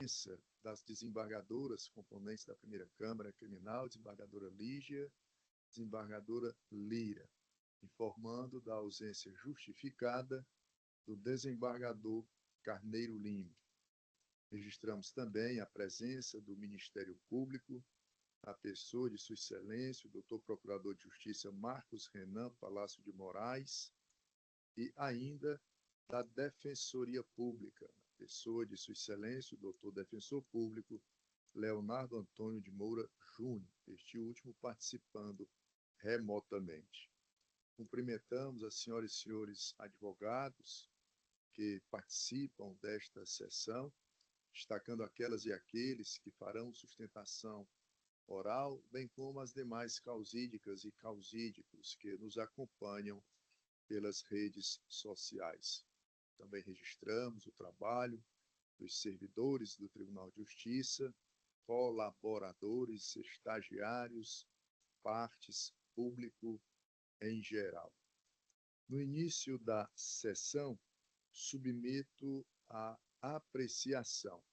presença das desembargadoras, componentes da primeira Câmara Criminal, desembargadora Lígia, desembargadora Lira, informando da ausência justificada do desembargador Carneiro Lima. Registramos também a presença do Ministério Público, a pessoa de Sua Excelência, o doutor Procurador de Justiça Marcos Renan Palácio de Moraes, e ainda da Defensoria Pública, a pessoa de Sua Excelência, o doutor Defensor Público Leonardo Antônio de Moura Júnior, este último participando remotamente. Cumprimentamos as senhoras e senhores advogados que participam desta sessão, destacando aquelas e aqueles que farão sustentação oral, bem como as demais causídicas e causídicos que nos acompanham pelas redes sociais. Também registramos o trabalho dos servidores do Tribunal de Justiça, colaboradores, estagiários, partes, público em geral. No início da sessão, submeto à apreciação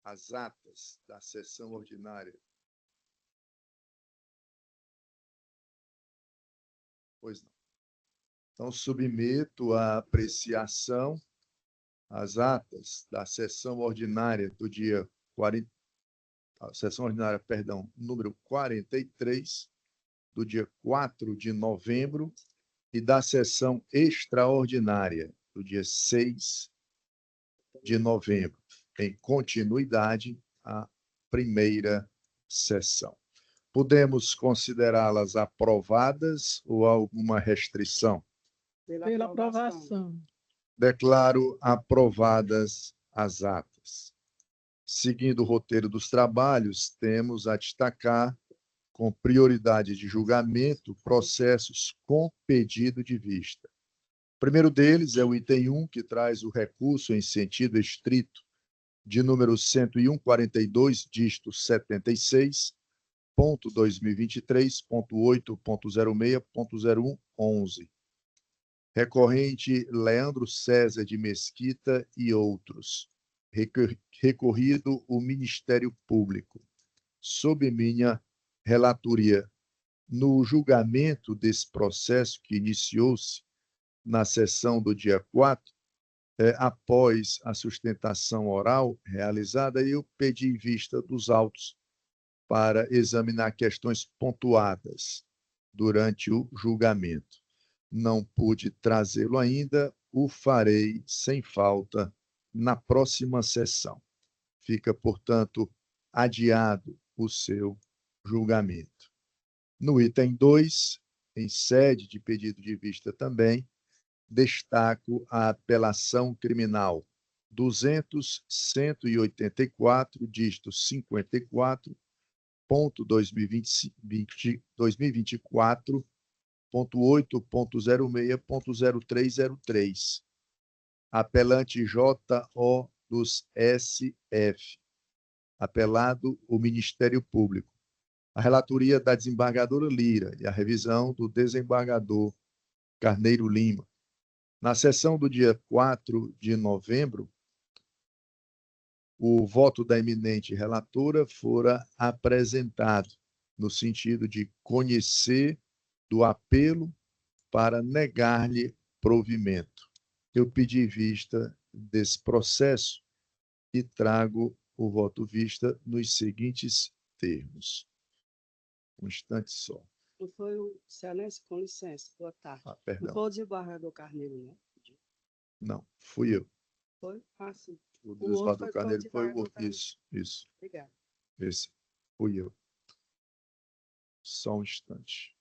as atas da sessão ordinária. Pois não. Então, submeto à apreciação as atas da sessão ordinária do dia 40, sessão ordinária, perdão, número 43, do dia 4 de novembro, e da sessão extraordinária do dia 6 de novembro, em continuidade à primeira sessão. Podemos considerá-las aprovadas ou alguma restrição? Pela aprovação. Declaro aprovadas as atas. Seguindo o roteiro dos trabalhos, temos a destacar, com prioridade de julgamento, processos com pedido de vista. O primeiro deles é o item 1, que traz o recurso em sentido estrito de número 101.42, dígito 76.2023.8.06.0111. Recorrente Leandro César de Mesquita e outros. Recorrido o Ministério Público. Sob minha relatoria, no julgamento desse processo que iniciou-se na sessão do dia 4, após a sustentação oral realizada, eu pedi vista dos autos para examinar questões pontuadas durante o julgamento. Não pude trazê-lo ainda, o farei sem falta na próxima sessão. Fica, portanto, adiado o seu julgamento. No item 2, em sede de pedido de vista também, destaco a apelação criminal 200.184, dígito 54.2024.8.06.0303. Apelante J.O. dos S.F. Apelado o Ministério Público. A relatoria da desembargadora Lira e a revisão do desembargador Carneiro Lima. Na sessão do dia 4 de novembro, o voto da eminente relatora fora apresentado no sentido de conhecer do apelo para negar-lhe provimento. Eu pedi vista desse processo e trago o voto vista nos seguintes termos. Um instante só. Não foi o Excelência, com licença, boa tarde. Perdão. Não foi o desembargador Carneiro, não? Não, fui eu. Foi? Ah, sim. O desembargador Carneiro foi o... Isso. Obrigado. Esse fui eu. Só um instante.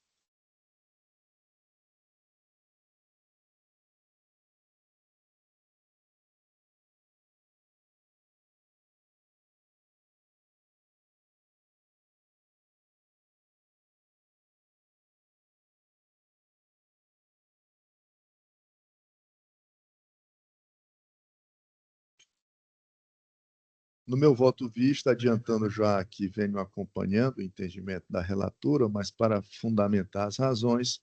No meu voto vista, adiantando já que venho acompanhando o entendimento da relatora, mas para fundamentar as razões,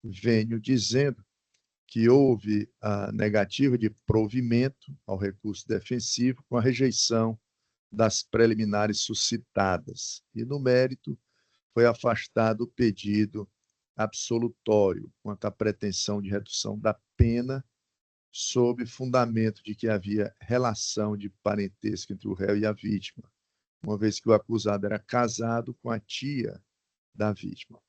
venho dizendo que houve a negativa de provimento ao recurso defensivo com a rejeição das preliminares suscitadas e, no mérito, foi afastado o pedido absolutório quanto à pretensão de redução da pena sob fundamento de que havia relação de parentesco entre o réu e a vítima, uma vez que o acusado era casado com a tia da vítima.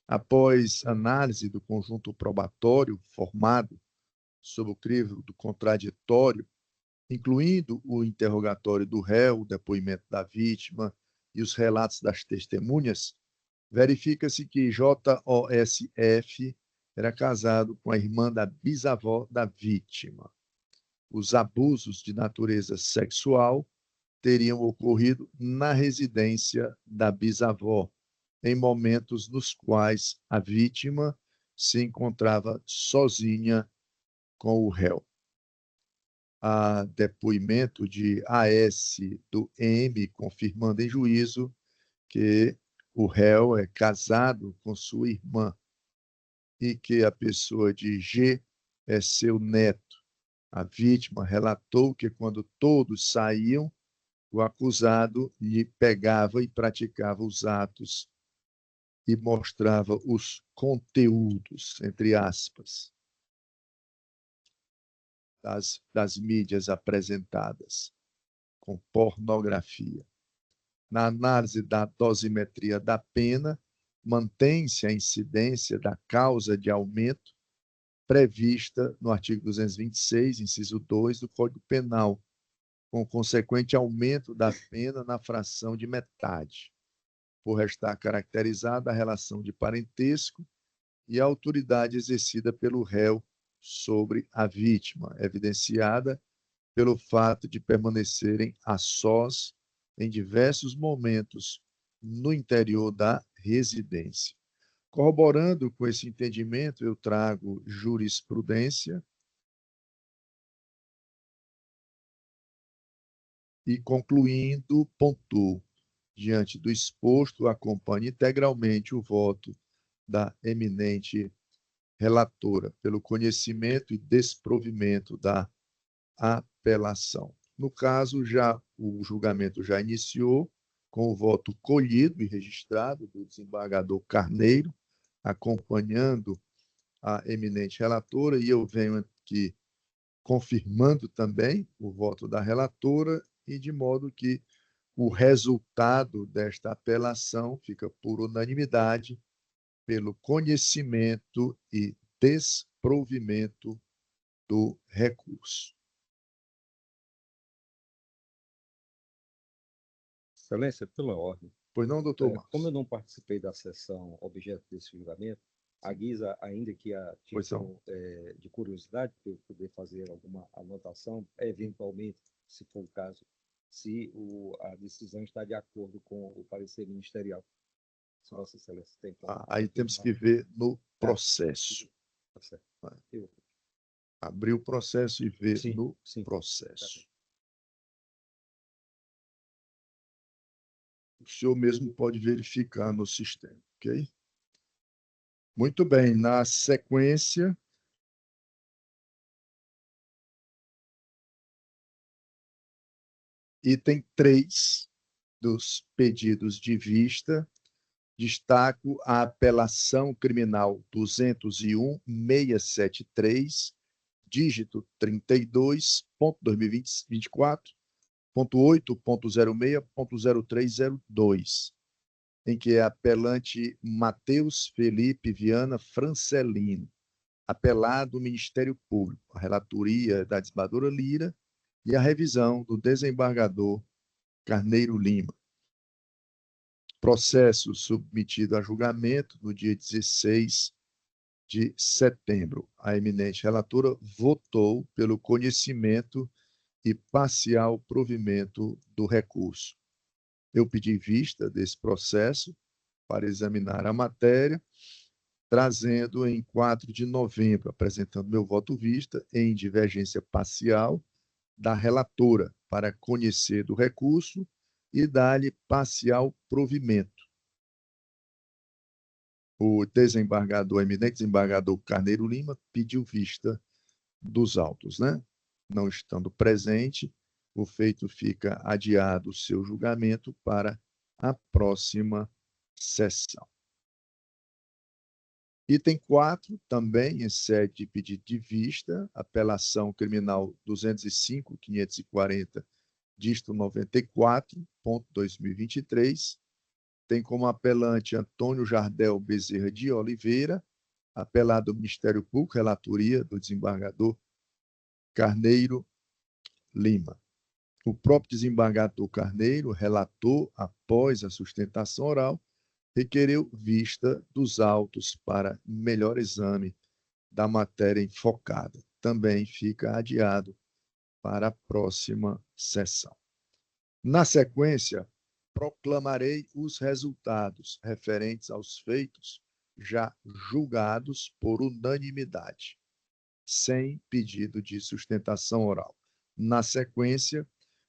Após análise do conjunto probatório formado sob o crivo do contraditório, incluindo o interrogatório do réu, o depoimento da vítima e os relatos das testemunhas, verifica-se que JOSF era casado com a irmã da bisavó da vítima. Os abusos de natureza sexual teriam ocorrido na residência da bisavó, em momentos nos quais a vítima se encontrava sozinha com o réu. Há depoimento de AS do M, confirmando em juízo que o réu é casado com sua irmã e que a pessoa de G é seu neto. A vítima relatou que quando todos saíam, o acusado lhe pegava e praticava os atos e mostrava os conteúdos, entre aspas, das mídias apresentadas, com pornografia. Na análise da dosimetria da pena, mantém-se a incidência da causa de aumento prevista no artigo 226, inciso 2 do Código Penal, com consequente aumento da pena na fração de metade, por restar caracterizada a relação de parentesco e a autoridade exercida pelo réu sobre a vítima, evidenciada pelo fato de permanecerem a sós em diversos momentos no interior da residência. Corroborando com esse entendimento, eu trago jurisprudência e, concluindo, pontuo. Diante do exposto, acompanho integralmente o voto da eminente relatora pelo conhecimento e desprovimento da apelação. No caso, o julgamento já iniciou com o voto colhido e registrado do desembargador Carneiro, acompanhando a eminente relatora, e eu venho aqui confirmando também o voto da relatora, e de modo que o resultado desta apelação fica por unanimidade, pelo conhecimento e desprovimento do recurso. Excelência, pela ordem. Pois não, doutor Como Marcos? eu não participei da sessão objeto desse julgamento, a guisa, ainda que a título de curiosidade, para eu poder fazer alguma anotação, eventualmente, se for o caso, se a decisão está de acordo com o parecer ministerial. Se Vossa Excelência tem como. Aí temos que ver no processo. Tá certo. Abrir o processo e ver Sim, no sim. processo. O senhor mesmo pode verificar no sistema, ok? Muito bem, na sequência, item 3 dos pedidos de vista, destaco a apelação criminal 201.673, dígito 32.2024.8.06.0302, em que é apelante Matheus Felipe Viana Francelino, apelado do Ministério Público, a relatoria da desembargadora Lira e a revisão do desembargador Carneiro Lima. Processo submetido a julgamento no dia 16 de setembro. A eminente relatora votou pelo conhecimento e parcial provimento do recurso. Eu pedi vista desse processo para examinar a matéria, trazendo em 4 de novembro, apresentando meu voto vista em divergência parcial da relatora para conhecer do recurso e dar-lhe parcial provimento. O desembargador, eminente desembargador Carneiro Lima, pediu vista dos autos, né? Não estando presente, o feito fica adiado o seu julgamento para a próxima sessão. Item 4, também em sede de pedido de vista, apelação criminal 205.540, dígito 94.2023, tem como apelante Antônio Jardel Bezerra de Oliveira, apelado do Ministério Público, relatoria do desembargador Carneiro Lima. O próprio desembargador Carneiro, relator, após a sustentação oral, requereu vista dos autos para melhor exame da matéria enfocada. Também fica adiado para a próxima sessão. Na sequência, proclamarei os resultados referentes aos feitos já julgados por unanimidade, sem pedido de sustentação oral. Na sequência,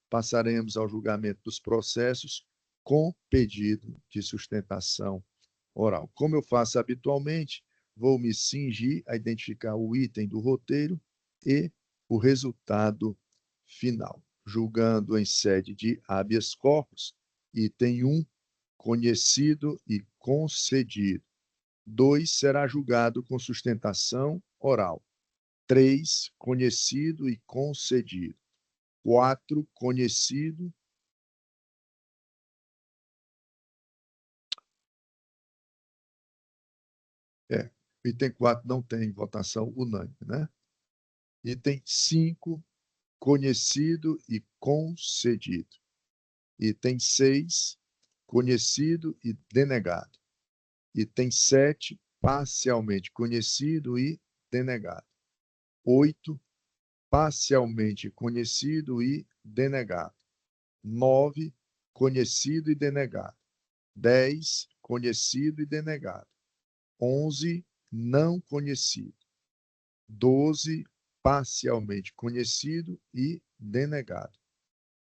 passaremos ao julgamento dos processos com pedido de sustentação oral. Como eu faço habitualmente, vou me cingir a identificar o item do roteiro e o resultado final. Julgando em sede de habeas corpus, item 1, conhecido e concedido. 2, será julgado com sustentação oral. 3, conhecido e concedido. 4, conhecido. Item 4 não tem votação unânime, né? Item 5, conhecido e concedido. Item 6, conhecido e denegado. Item 7, parcialmente conhecido e denegado. 8, parcialmente conhecido e denegado. 9, conhecido e denegado. 10, conhecido e denegado. 11, não conhecido. 12, parcialmente conhecido e denegado.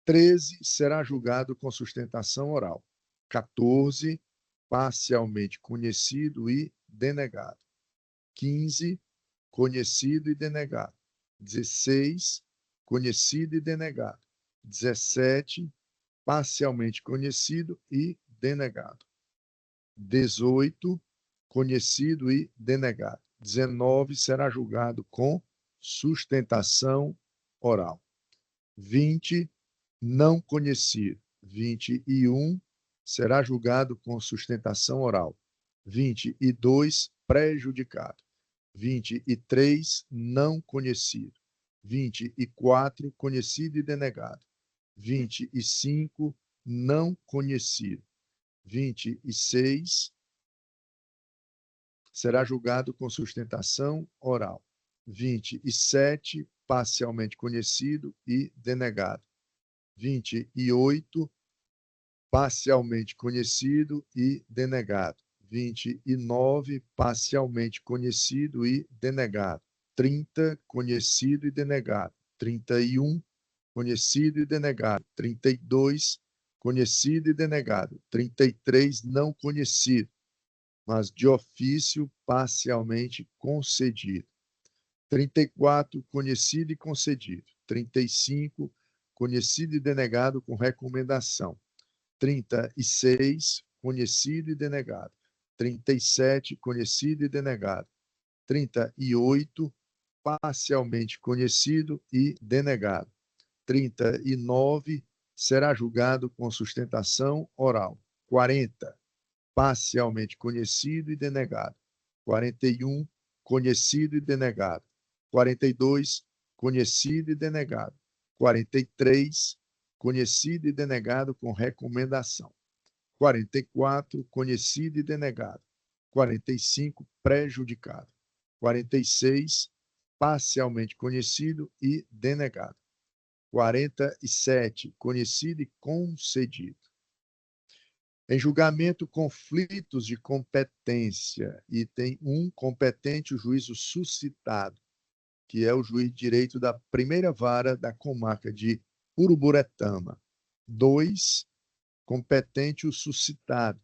13, será julgado com sustentação oral. 14, parcialmente conhecido e denegado. 15, conhecido e denegado. 16, conhecido e denegado. 17, parcialmente conhecido e denegado. 18, conhecido e denegado. 19, será julgado com sustentação oral. 20, não conhecido. 21, será julgado com sustentação oral. 22, prejudicado. 23, não conhecido. 24, conhecido e denegado. 25, não conhecido. 26, será julgado com sustentação oral. 27, parcialmente conhecido e denegado. 28, parcialmente conhecido e denegado. 29, parcialmente conhecido e denegado. 30, conhecido e denegado. 31, conhecido e denegado. 32, conhecido e denegado. 33, não conhecido, mas de ofício parcialmente concedido. 34, conhecido e concedido. 35, conhecido e denegado com recomendação. 36, conhecido e denegado. 37, conhecido e denegado. 38, parcialmente conhecido e denegado. 39, será julgado com sustentação oral. 40, parcialmente conhecido e denegado. 41, conhecido e denegado. 42, conhecido e denegado. 43, conhecido e denegado com recomendação. 44, conhecido e denegado. 45, prejudicado. 46, parcialmente conhecido e denegado. 47, conhecido e concedido. Em julgamento, conflitos de competência. Item 1, competente o juízo suscitado, que é o juiz de direito da primeira vara da comarca de Uruburetama. 2, competente o suscitado,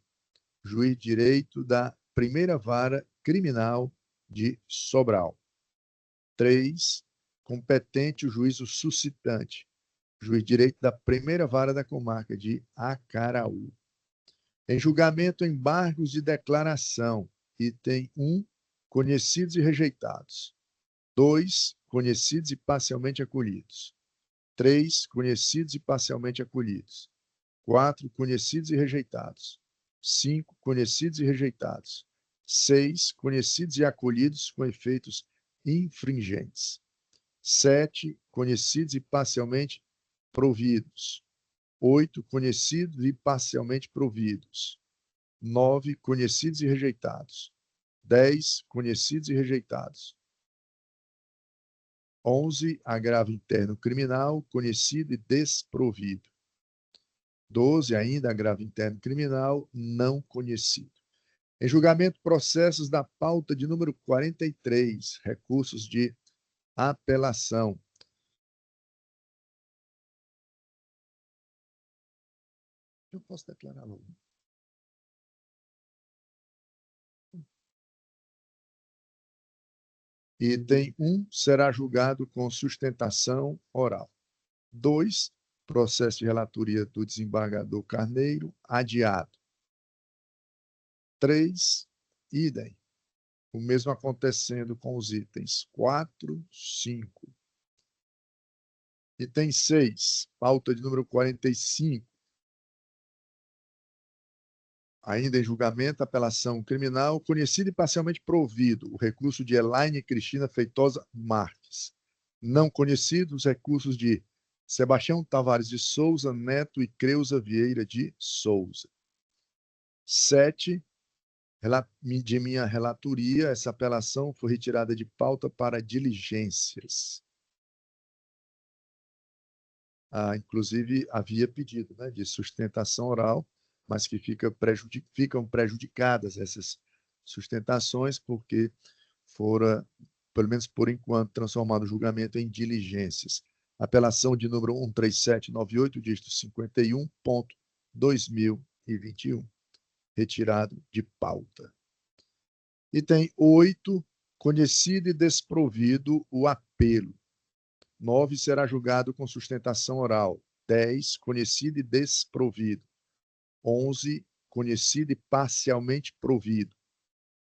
juiz de direito da primeira vara criminal de Sobral. 3, competente o juízo suscitante, juiz de direito da primeira vara da comarca de Acaraú. Em julgamento, embargos de declaração. Item 1, conhecidos e rejeitados. 2, conhecidos e parcialmente acolhidos. 3, conhecidos e parcialmente acolhidos. 4, conhecidos e rejeitados. 5, conhecidos e rejeitados. 6, conhecidos e acolhidos com efeitos infringentes. 7, conhecidos e parcialmente providos. 8, conhecidos e parcialmente providos. 9, conhecidos e rejeitados. 10, conhecidos e rejeitados. 11, agravo interno criminal, conhecido e desprovido. 12, ainda agravo interno criminal, não conhecido. Em julgamento, processos da pauta de número 43, recursos de apelação. Eu posso declarar logo. Item 1, será julgado com sustentação oral. 2, processo de relatoria do desembargador Carneiro, adiado. 3, idem. O mesmo acontecendo com os itens 4, 5. Item 6, pauta de número 45. Ainda em julgamento, apelação criminal, conhecido e parcialmente provido, o recurso de Elaine Cristina Feitosa Marques. Não conhecido, os recursos de Sebastião Tavares de Souza Neto e Creuza Vieira de Souza. 7, de minha relatoria, essa apelação foi retirada de pauta para diligências. Inclusive, havia pedido, né, de sustentação oral, mas que ficam prejudicadas essas sustentações, porque fora, pelo menos por enquanto, transformado o julgamento em diligências. Apelação de número 13798, dígito 51.2021, retirado de pauta. Item 8, conhecido e desprovido o apelo. 9, será julgado com sustentação oral. 10, conhecido e desprovido. 11, conhecido e parcialmente provido.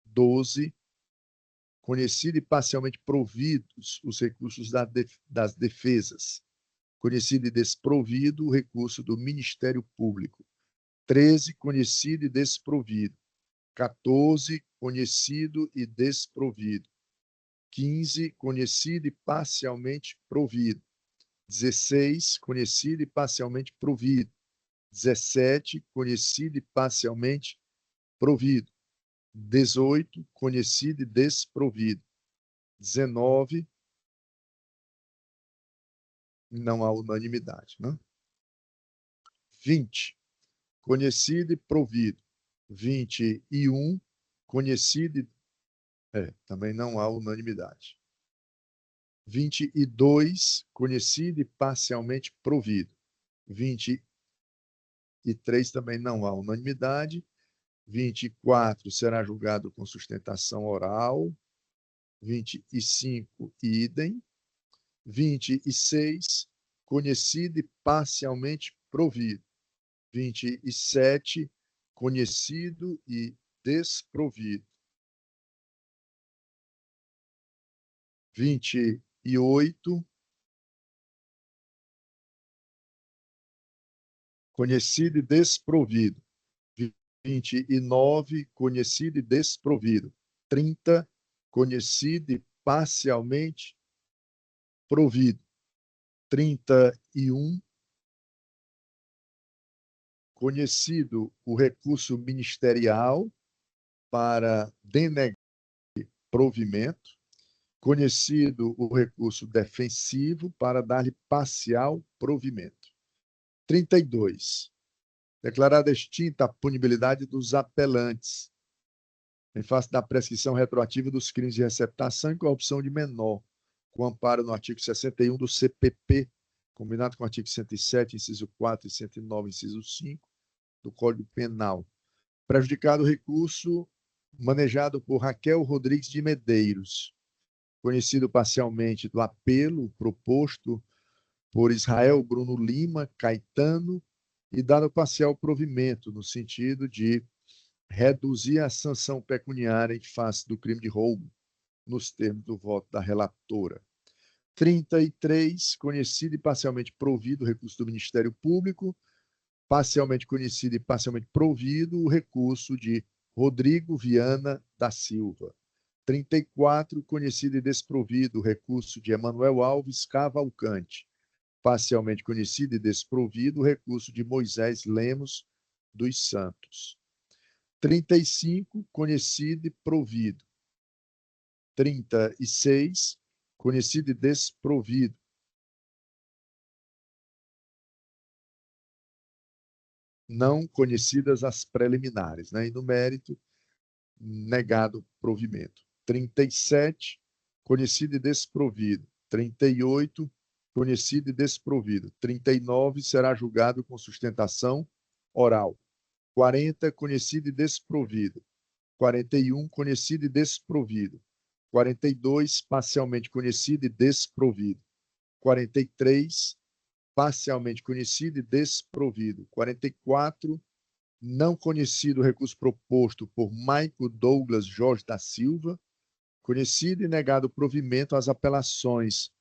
12, conhecido e parcialmente providos os recursos das defesas. Conhecido e desprovido o recurso do Ministério Público. 13, conhecido e desprovido. 14, conhecido e desprovido. 15, conhecido e parcialmente provido. 16, conhecido e parcialmente provido. 17, conhecido e parcialmente provido. 18, conhecido e desprovido. 19, não há unanimidade, né? 20, conhecido e provido. 21, conhecido e... também não há unanimidade. 22, conhecido e parcialmente provido. 23 também não há unanimidade. 24 será julgado com sustentação oral. 25, idem. 26, conhecido e parcialmente provido. 27, conhecido e desprovido. 28, conhecido e desprovido. 29, conhecido e desprovido. 30, conhecido e parcialmente provido. 31, conhecido o recurso ministerial para denegar provimento. Conhecido o recurso defensivo para dar-lhe parcial provimento. 32. Declarada extinta a punibilidade dos apelantes, em face da prescrição retroativa dos crimes de receptação e corrupção de menor, com amparo no artigo 61 do CPP, combinado com o artigo 107, inciso 4 e 109, inciso 5, do Código Penal. Prejudicado o recurso manejado por Raquel Rodrigues de Medeiros, conhecido parcialmente do apelo proposto por Israel Bruno Lima Caetano e dado parcial provimento, no sentido de reduzir a sanção pecuniária em face do crime de roubo, nos termos do voto da relatora. 33, conhecido e parcialmente provido o recurso do Ministério Público, parcialmente conhecido e parcialmente provido o recurso de Rodrigo Viana da Silva. 34, conhecido e desprovido o recurso de Emanuel Alves Cavalcante, parcialmente conhecido e desprovido o recurso de Moisés Lemos dos Santos. 35, conhecido e provido. 36, conhecido e desprovido. Não conhecidas as preliminares, né? E no mérito, negado provimento. 37, conhecido e desprovido. 38, conhecido e desprovido. 39, será julgado com sustentação oral. 40, conhecido e desprovido. 41, conhecido e desprovido. 42, parcialmente conhecido e desprovido. 43, parcialmente conhecido e desprovido. 44, não conhecido o recurso proposto por Maico Douglas Jorge da Silva, conhecido e negado provimento às apelações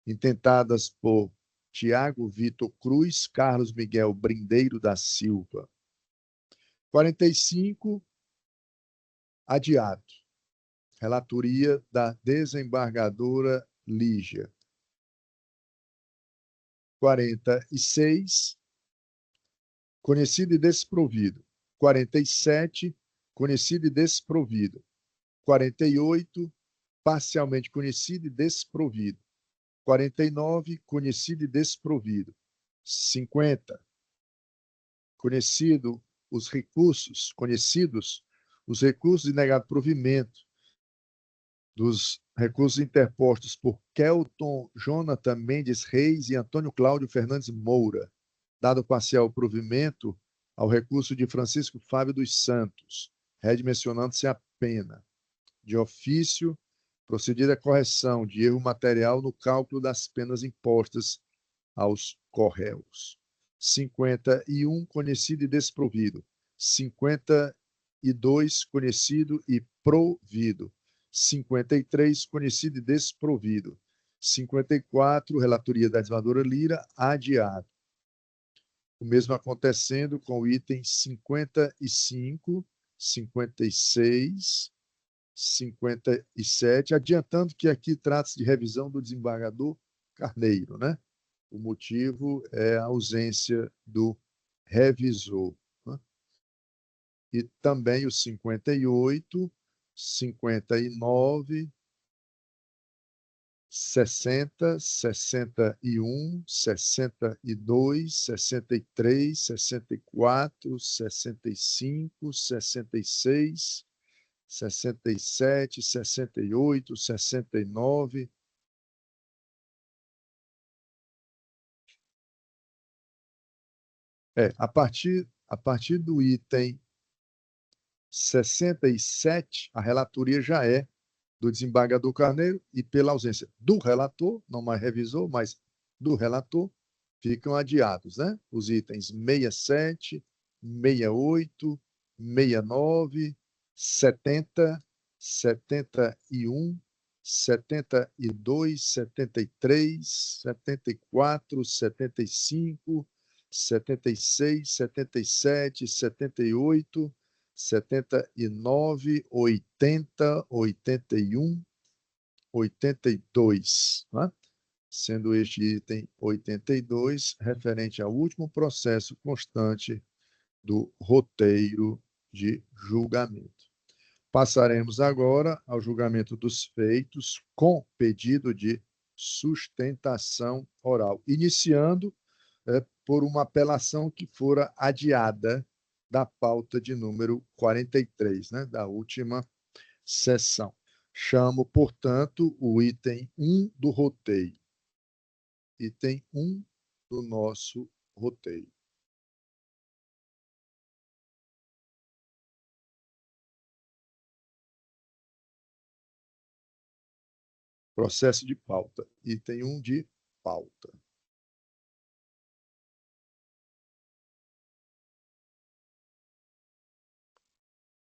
intentadas por Tiago Vitor Cruz, Carlos Miguel Brindeiro da Silva. 45, adiado. Relatoria da desembargadora Lígia. 46, conhecido e desprovido. 47, conhecido e desprovido. 48, parcialmente conhecido e desprovido. 49, conhecido e desprovido. 50, conhecidos os recursos de negado provimento dos recursos interpostos por Kelton Jonathan Mendes Reis e Antônio Cláudio Fernandes Moura, dado parcial provimento ao recurso de Francisco Fábio dos Santos, redimensionando-se a pena. De ofício, procedida a correção de erro material no cálculo das penas impostas aos corréus. 51, conhecido e desprovido. 52, conhecido e provido. 53, conhecido e desprovido. 54, relatoria da desembargadora Lira, adiado. O mesmo acontecendo com o item 55, 56, 57, adiantando que aqui trata-se de revisão do desembargador Carneiro, né? O motivo é a ausência do revisor, né? E também o 58, 59, 60, 61, 62, 63, 64, 65, 66, 67, 68, 69. A partir do item 67, a relatoria já é do desembargador Carneiro e pela ausência do relator, não mais revisor, mas do relator, ficam adiados, né? Os itens 67, 68, 69, 70, 71, 72, 73, 74, 75, 76, 77, 78, 79, 80, 81, 82, né? Sendo este item 82 referente ao último processo constante do roteiro de julgamento. Passaremos agora ao julgamento dos feitos com pedido de sustentação oral, iniciando por uma apelação que fora adiada da pauta de número 43, né, da última sessão. Chamo, portanto, o item 1 do roteiro. Item 1 do nosso roteiro. Processo de pauta. Item 1 de pauta.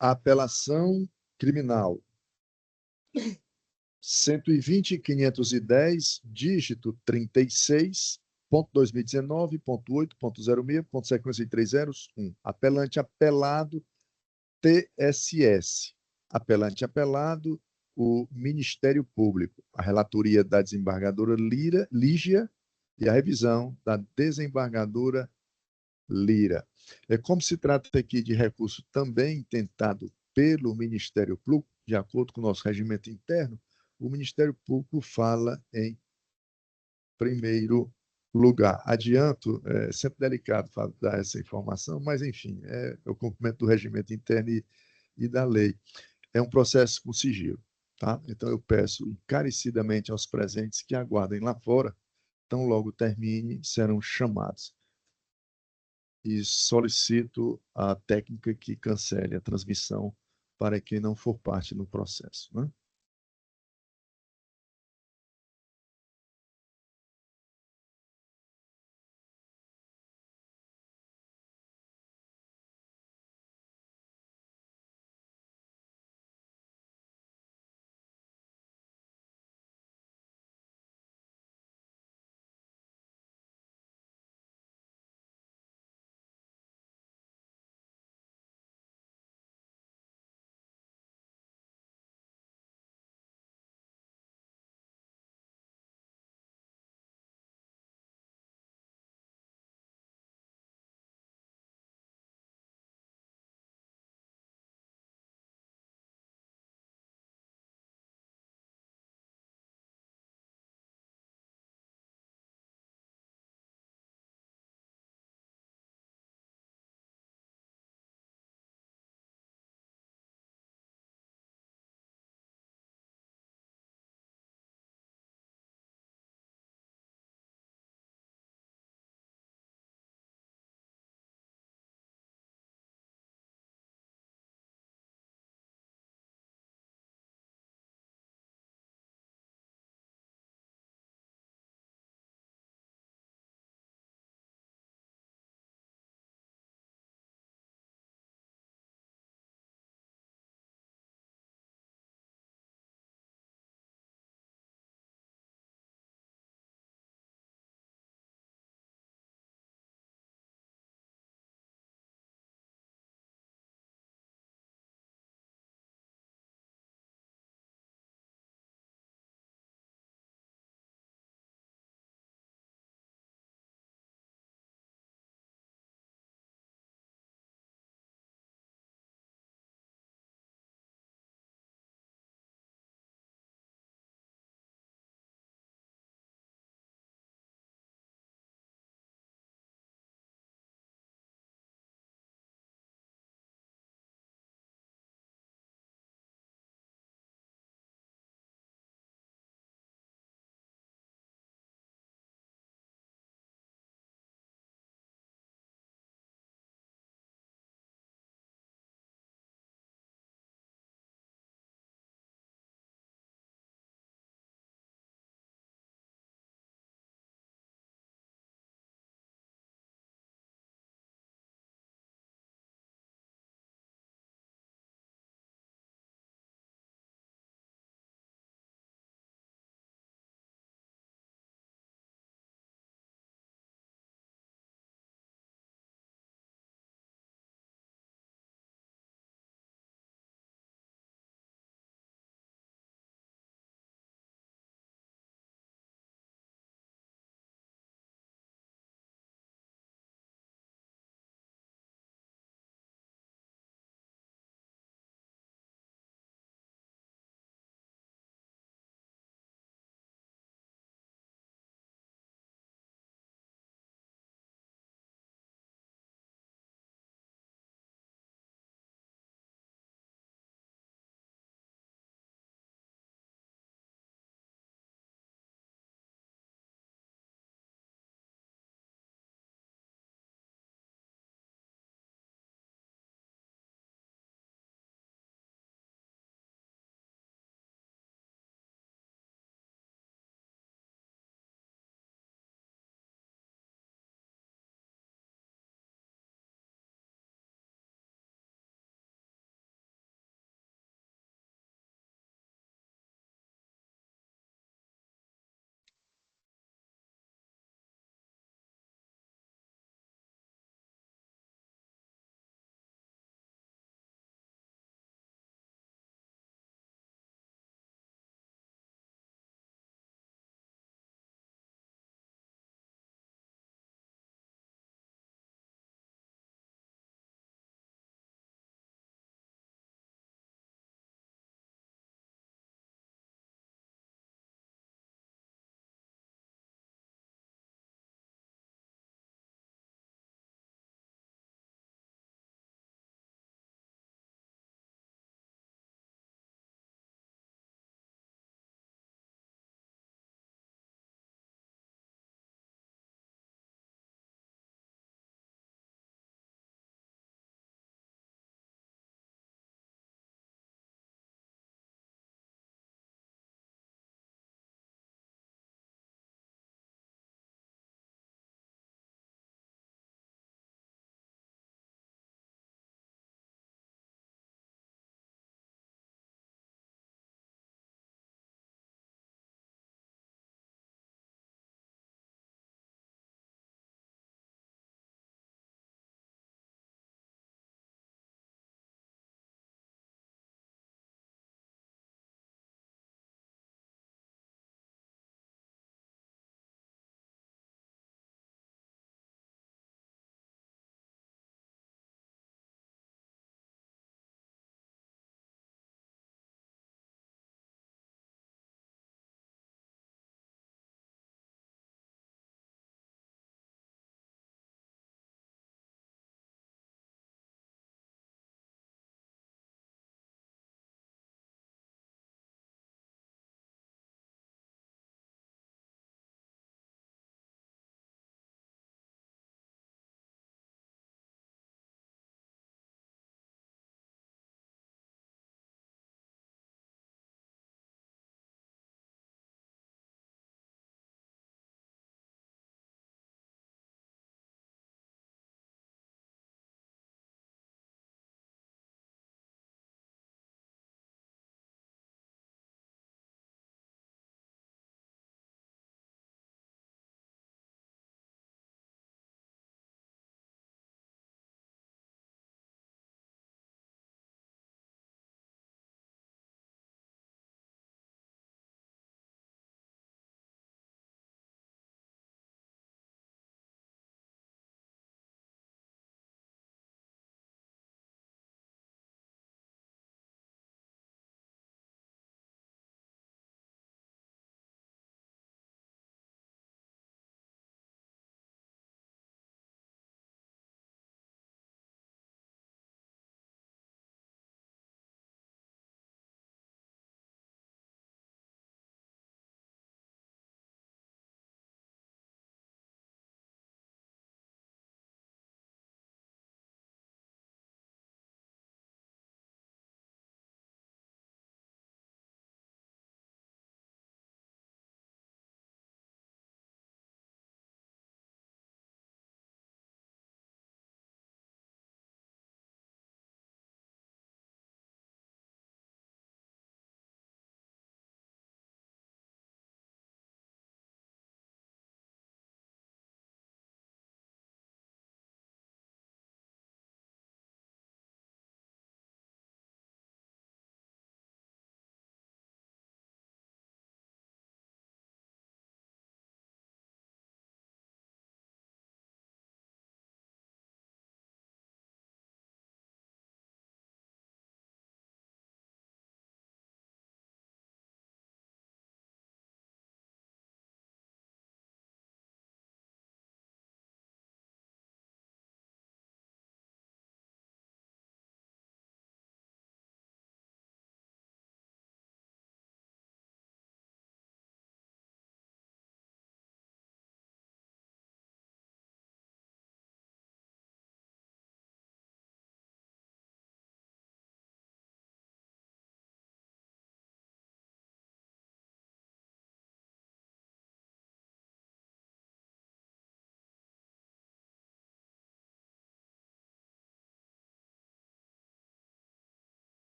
Apelação criminal 120.510, dígito 36.2019.8.06, sequência de 3 zeros, 1. Apelante apelado, TSS. Apelante apelado, o Ministério Público. A relatoria da desembargadora Lígia e a revisão da desembargadora Lira. Como se trata aqui de recurso também tentado pelo Ministério Público, de acordo com o nosso regimento interno, o Ministério Público fala em primeiro lugar. Adianto, é sempre delicado dar essa informação, mas, enfim, é o cumprimento do regimento interno e da lei. É um processo com sigilo. Tá? Então, eu peço encarecidamente aos presentes que aguardem lá fora, tão logo termine, serão chamados. E solicito a técnica que cancele a transmissão para quem não for parte do processo. Né?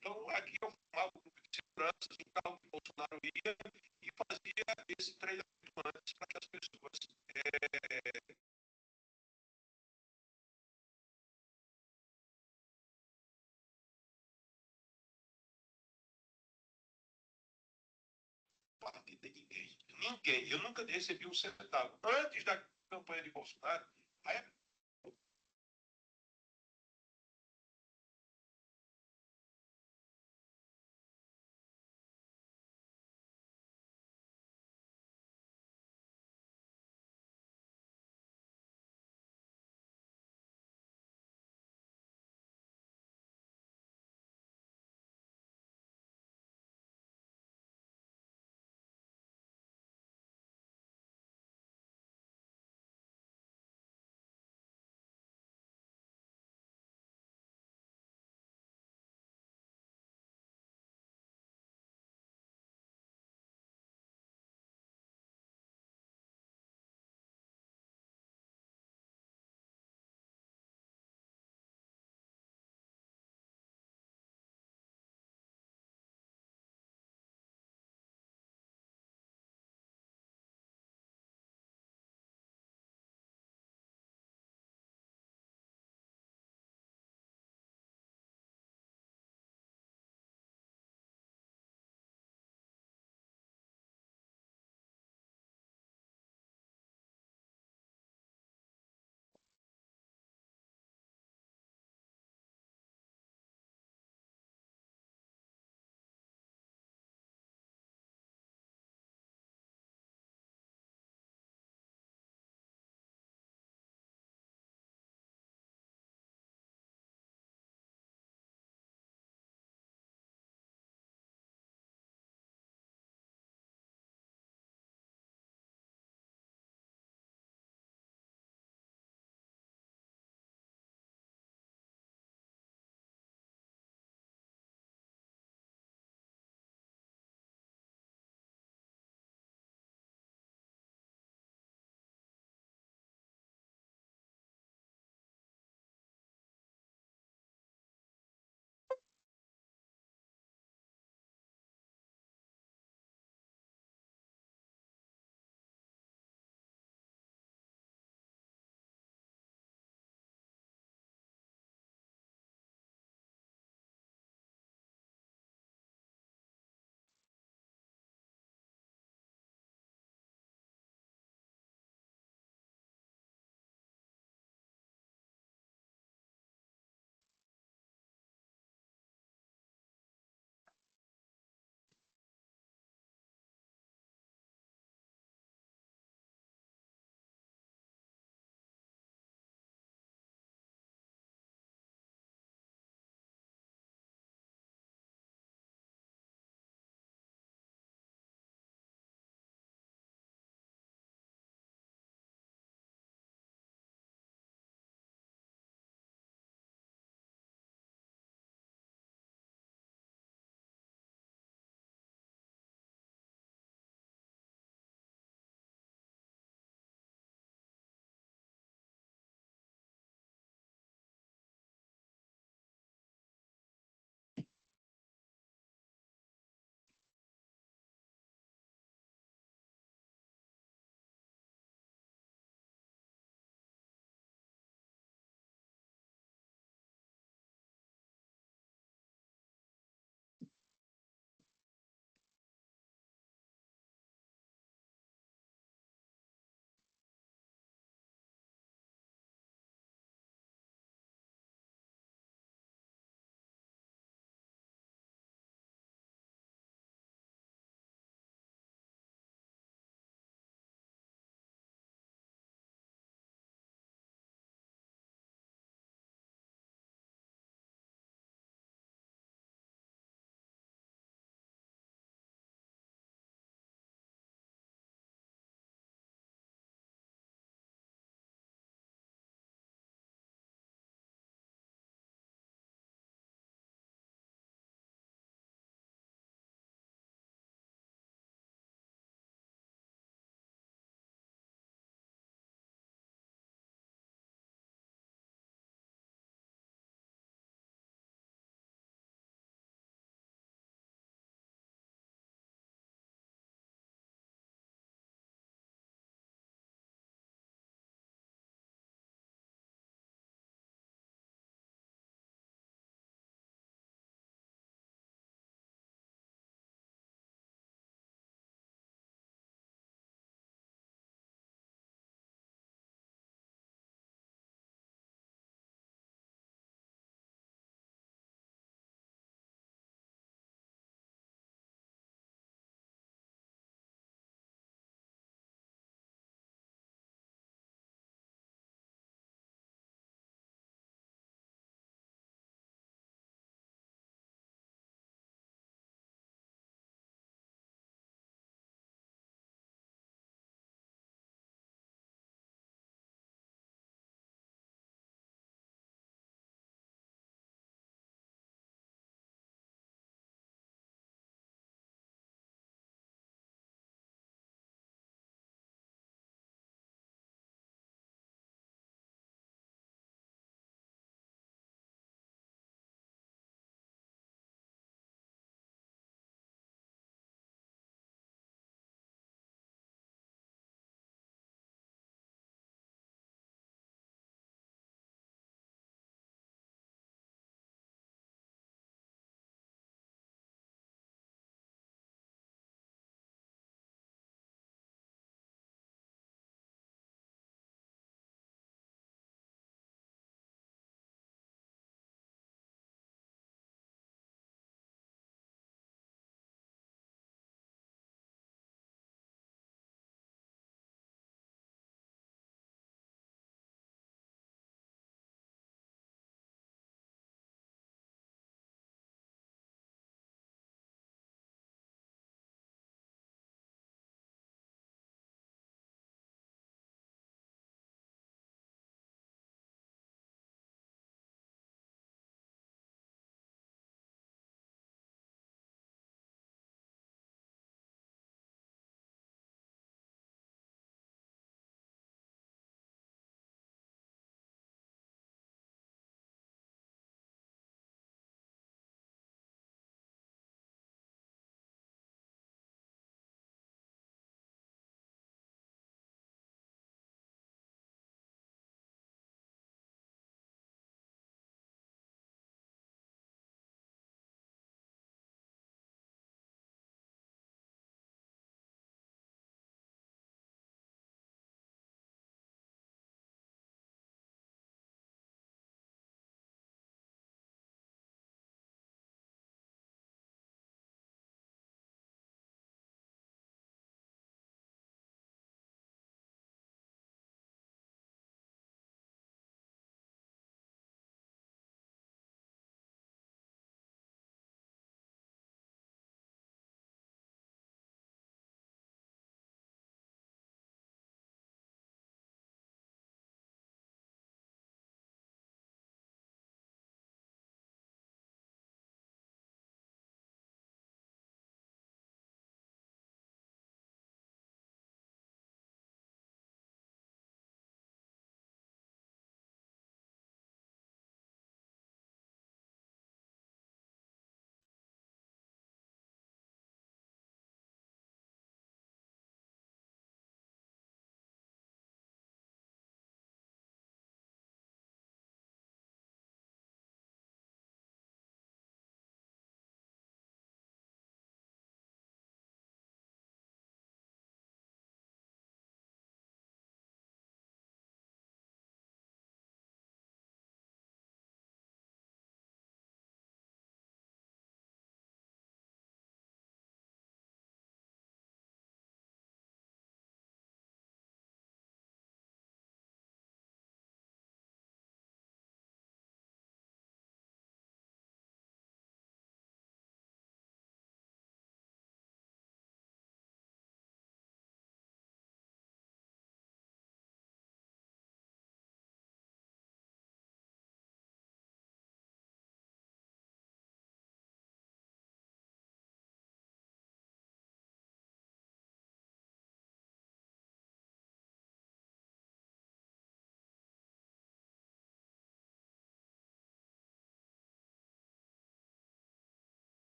Então, aqui eu formava um grupo de seguranças, o carro que o Bolsonaro ia e fazia esse treinamento antes para que as pessoas de ninguém. Ninguém. Eu nunca recebi um centavo. Antes da campanha de Bolsonaro, aí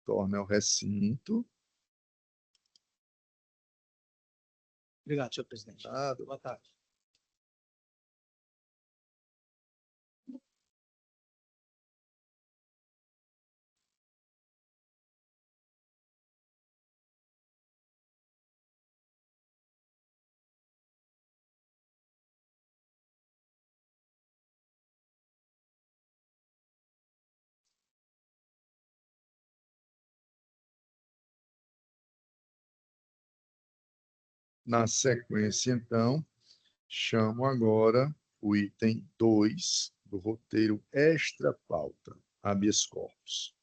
Torne ao recinto. Obrigado, senhor presidente. Nada. Boa tarde. Na sequência, então, chamo agora o item 2 do roteiro extra-pauta, habeas corpus,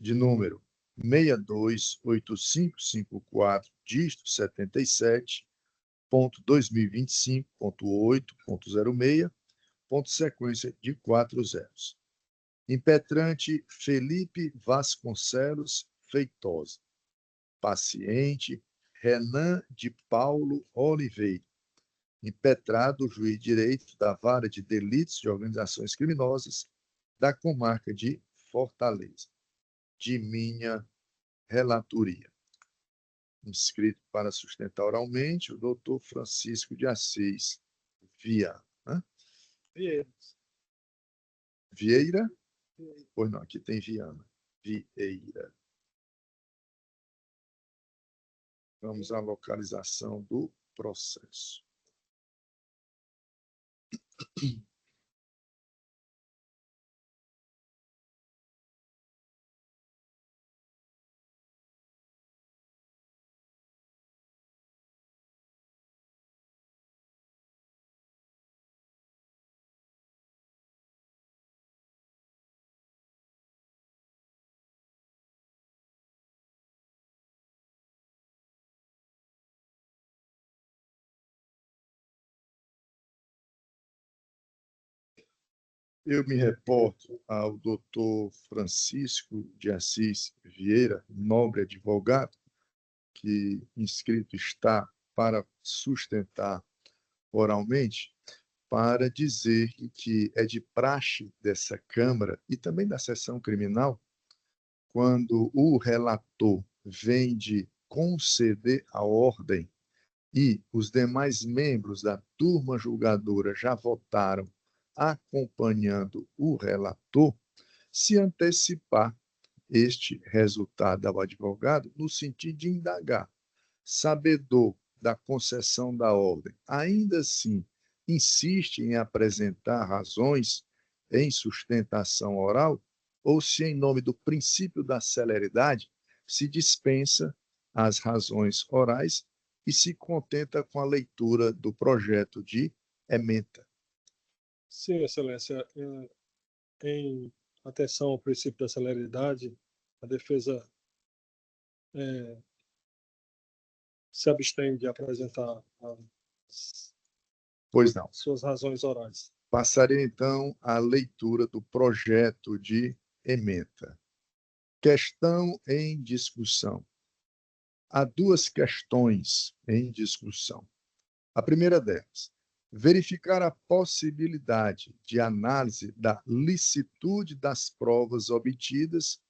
de número 628554, dígito 77.2025.8.06, ponto sequência de 4 zeros. Impetrante Felipe Vasconcelos Feitosa. Paciente Renan de Paulo Oliveira. Impetrado juiz de direito da Vara de Delitos de Organizações Criminosas da comarca de Fortaleza. De minha relatoria. Inscrito para sustentar oralmente o doutor Francisco de Assis Viana. Vieira. Vieira? Pois não, aqui tem Viana. Vieira. Vamos à localização do processo. Eu me reporto ao doutor Francisco de Assis Vieira, nobre advogado, que inscrito está para sustentar oralmente, para dizer que é de praxe dessa Câmara e também da sessão criminal, quando o relator vem de conceder a ordem e os demais membros da turma julgadora já votaram acompanhando o relator, se antecipar este resultado ao advogado no sentido de indagar, sabedor da concessão da ordem, ainda assim insiste em apresentar razões em sustentação oral, ou se, em nome do princípio da celeridade, se dispensa as razões orais e se contenta com a leitura do projeto de ementa. Sim, Excelência. Em atenção ao princípio da celeridade, a defesa se abstém de apresentar Pois não. suas razões orais. Passarei, então, à leitura do projeto de ementa. Questão em discussão. Há duas questões em discussão. A primeira delas, verificar a possibilidade de análise da licitude das provas obtidas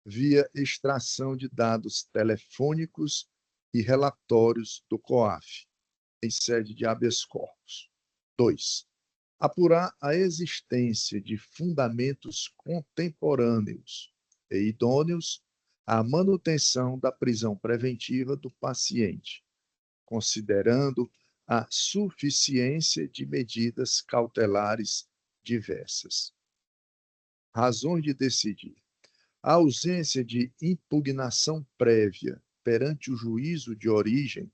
via extração de dados telefônicos e relatórios do COAF, em sede de habeas corpus. 2. Apurar a existência de fundamentos contemporâneos e idôneos à manutenção da prisão preventiva do paciente, considerando a suficiência de medidas cautelares diversas. Razões de decidir. A ausência de impugnação prévia perante o juízo de origem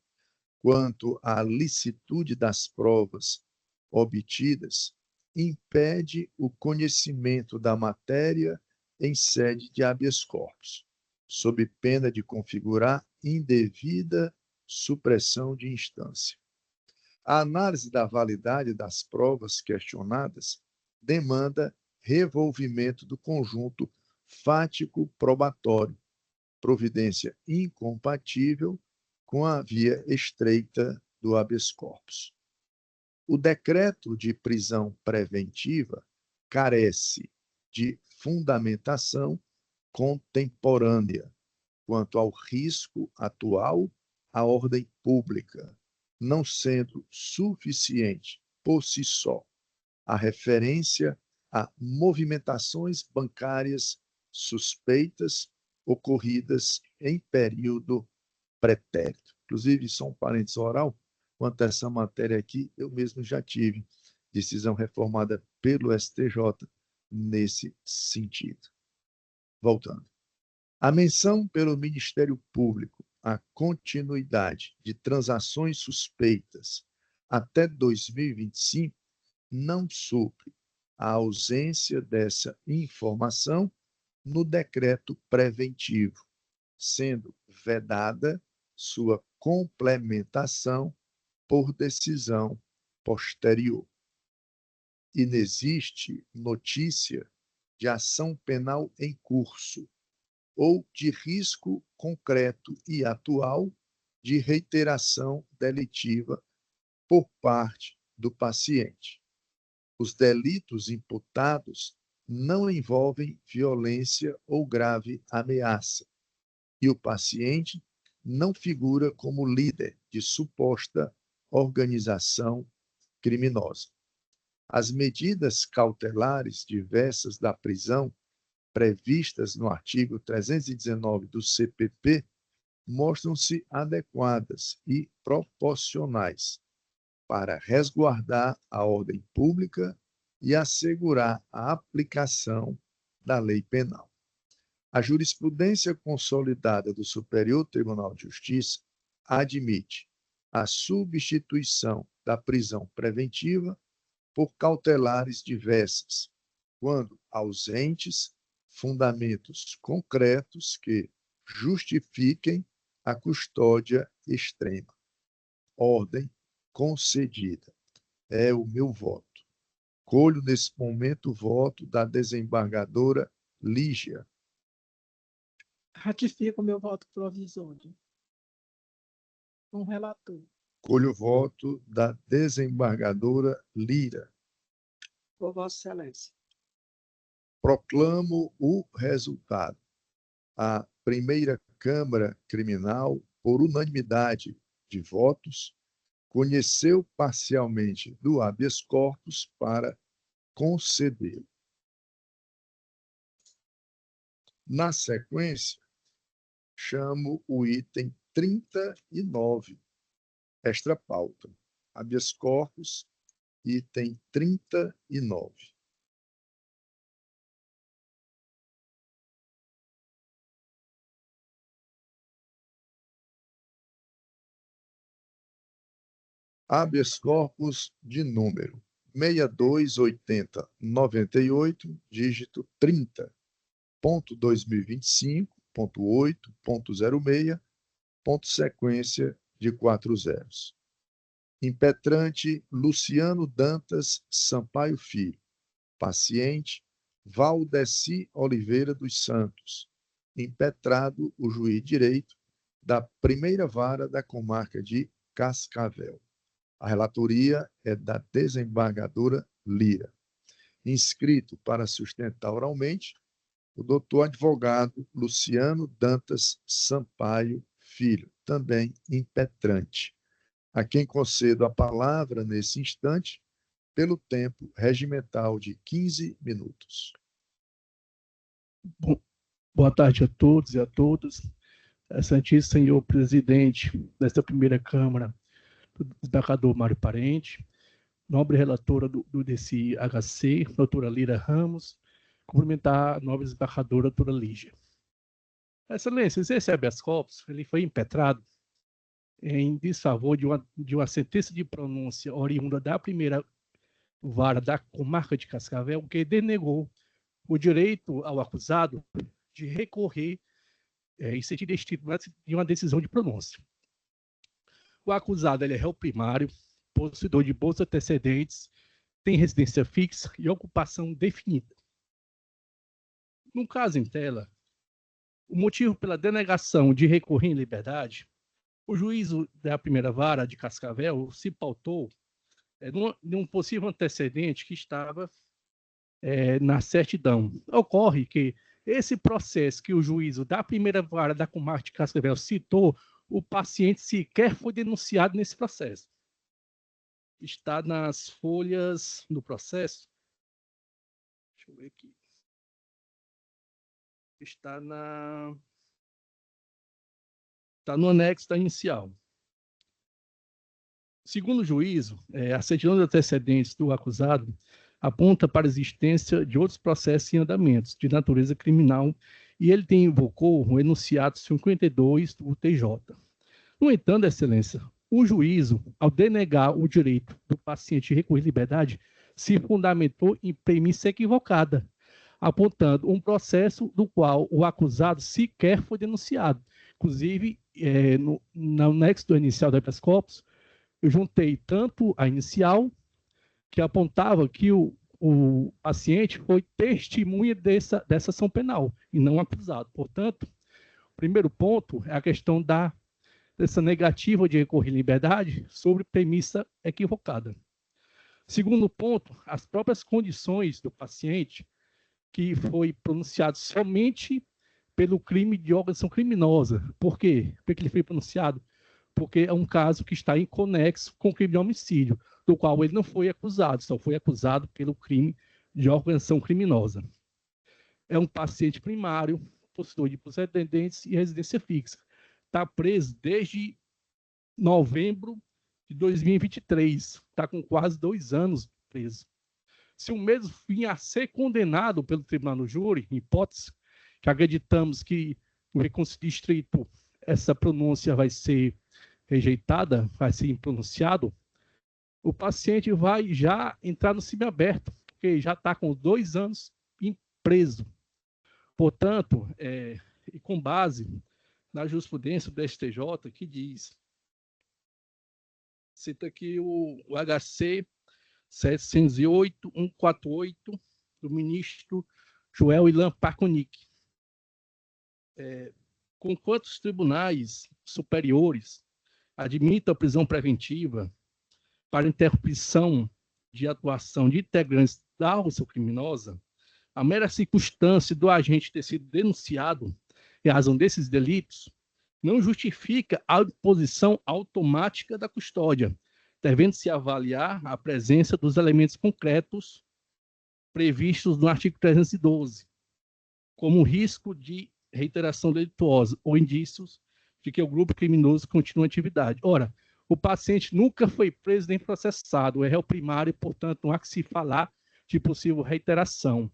quanto à licitude das provas obtidas impede o conhecimento da matéria em sede de habeas corpus, sob pena de configurar indevida supressão de instância. A análise da validade das provas questionadas demanda revolvimento do conjunto fático-probatório, providência incompatível com a via estreita do habeas corpus. O decreto de prisão preventiva carece de fundamentação contemporânea quanto ao risco atual à ordem pública, não sendo suficiente por si só a referência a movimentações bancárias suspeitas ocorridas em período pretérito. Inclusive, só um parênteses oral, quanto a essa matéria aqui, eu mesmo já tive decisão reformada pelo STJ nesse sentido. Voltando. A menção pelo Ministério Público à continuidade de transações suspeitas até 2025 não supre a ausência dessa informação no decreto preventivo, sendo vedada sua complementação por decisão posterior. Inexiste notícia de ação penal em curso ou de risco concreto e atual de reiteração delitiva por parte do paciente. Os delitos imputados não envolvem violência ou grave ameaça, e o paciente não figura como líder de suposta organização criminosa. As medidas cautelares diversas da prisão previstas no artigo 319 do CPP mostram-se adequadas e proporcionais para resguardar a ordem pública e assegurar a aplicação da lei penal. A jurisprudência consolidada do Superior Tribunal de Justiça admite a substituição da prisão preventiva por cautelares diversas, quando ausentes fundamentos concretos que justifiquem a custódia extrema. Ordem concedida. É o meu voto. Colho nesse momento o voto da desembargadora Lígia. Ratifico o meu voto provisório. Com o relator. Colho o voto da desembargadora Lira. Por Vossa Excelência. Proclamo o resultado. A primeira Câmara Criminal, por unanimidade de votos, conheceu parcialmente do habeas corpus para concedê-lo. Na sequência, chamo o item 39, extra pauta. Habeas corpus, item 39. Habeas corpus de número 628098, dígito 30.2025.8.06, ponto sequência de 4 zeros. Impetrante Luciano Dantas Sampaio Filho. Paciente Valdeci Oliveira dos Santos. Impetrado o juiz de direito da primeira vara da comarca de Cascavel. A relatoria é da desembargadora Lira. Inscrito para sustentar oralmente, o doutor advogado Luciano Dantas Sampaio Filho, também impetrante, a quem concedo a palavra nesse instante, pelo tempo regimental de 15 minutos. Boa tarde a todos e a todas. Santíssimo Senhor Presidente desta primeira Câmara, do desembargador Mário Parente, nobre relatora do DCHC, doutora Lira Ramos, cumprimentar a nobre desembargadora, doutora Lígia. Excelência, esse habeas corpus ele foi impetrado em desfavor de uma sentença de pronúncia oriunda da primeira vara da comarca de Cascavel, que denegou o direito ao acusado de recorrer em sentido estrito de uma decisão de pronúncia. O acusado ele é réu primário, possuidor de bons antecedentes, tem residência fixa e ocupação definida. No caso em tela, o motivo pela denegação de recorrer em liberdade, o juízo da primeira vara de Cascavel se pautou num possível antecedente que estava na certidão. Ocorre que esse processo que o juízo da primeira vara da comarca de Cascavel citou, o paciente sequer foi denunciado nesse processo. Está nas folhas do processo. Deixa eu ver aqui. Está no anexo da inicial. Segundo o juízo, a certidão de antecedentes do acusado aponta para a existência de outros processos em andamentos de natureza criminal e ele invocou o enunciado 52 do TJ. No entanto, Excelência, o juízo, ao denegar o direito do paciente de recorrer à liberdade, se fundamentou em premissa equivocada, apontando um processo do qual o acusado sequer foi denunciado. Inclusive, no anexo do inicial da habeas corpus, eu juntei tanto a inicial, que apontava que o paciente foi testemunha dessa ação penal e não acusado. Portanto, o primeiro ponto é a questão dessa negativa de recorrer à liberdade sobre premissa equivocada. Segundo ponto, as próprias condições do paciente, que foi pronunciado somente pelo crime de organização criminosa. Por quê? Por que ele foi pronunciado? Porque é um caso que está em conexo com o crime de homicídio, do qual ele não foi acusado, só foi acusado pelo crime de organização criminosa. É um paciente primário, possuidor de precedentes e residência fixa. Está preso desde novembro de 2023, está com quase 2 anos preso. Se o mesmo vinha a ser condenado pelo tribunal do júri, em hipótese que acreditamos que no recurso distrito essa pronúncia vai ser rejeitada, vai ser pronunciado, o paciente vai já entrar no semiaberto, porque já está com 2 anos preso. Portanto, e com base na jurisprudência do STJ, que diz, cita aqui o HC 708.148 do ministro Joel Ilan Parconic. Conquanto os tribunais superiores admitam a prisão preventiva para interrupção de atuação de integrantes da organização criminosa, a mera circunstância do agente ter sido denunciado em razão desses delitos não justifica a imposição automática da custódia, devendo-se avaliar a presença dos elementos concretos previstos no artigo 312, como risco de reiteração delituosa ou indícios de que o grupo criminoso continua a atividade. Ora, o paciente nunca foi preso nem processado, é réu primário e, portanto, não há que se falar de possível reiteração.